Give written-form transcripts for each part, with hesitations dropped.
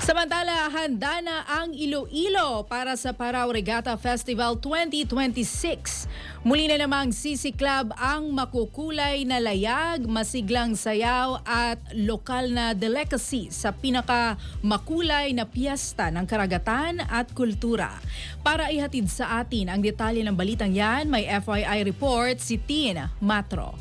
Samantala, handa na ang Iloilo para sa Parao Regatta Festival 2026. Muli na namang sisiklab ang makukulay na layag, masiglang sayaw at lokal na delicacy sa pinakamakulay na piyesta ng karagatan at kultura. Para ihatid sa atin ang detalye ng balitang yan, may FYI report si Tin Matro.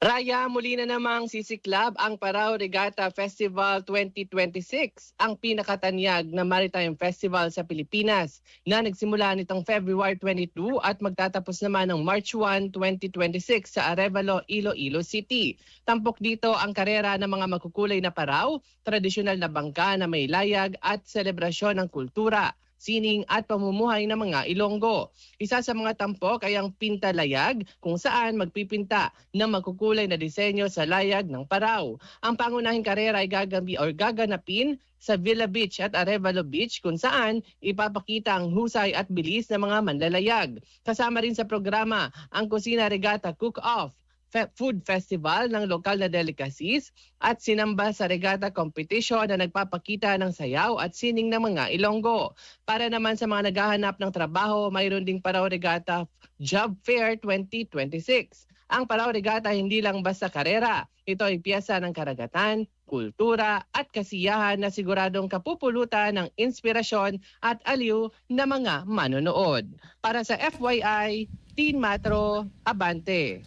Raya, muli na namang sisiklab ang Parao Regatta Festival 2026, ang pinakatanyag na maritime festival sa Pilipinas na nagsimula nitong February 22 at magtatapos naman ng March 1, 2026 sa Arevalo, Iloilo City. Tampok dito ang karera ng mga makukulay na paraw, tradisyonal na bangka na may layag at selebrasyon ng kultura, sining at pamumuhay ng mga Ilonggo. Isa sa mga tampok ay ang pintalayag kung saan magpipinta ng makukulay na disenyo sa layag ng paraw. Ang pangunahing karera ay gaganapin sa Villa Beach at Arevalo Beach kung saan ipapakita ang husay at bilis ng mga manlalayag. Kasama rin sa programa ang Kusina Regatta Cook-Off, Food Festival ng lokal na delicacies at sinamba sa regatta competition na nagpapakita ng sayaw at sining ng mga Ilonggo. Para naman sa mga naghahanap ng trabaho, mayroon ding Parao Regatta Job Fair 2026. Ang Parao Regatta hindi lang basta karera. Ito ay piyesa ng karagatan, kultura at kasiyahan na siguradong kapupulutan ng inspirasyon at aliw na mga manonood. Para sa FYI, Tin Matro, Abante.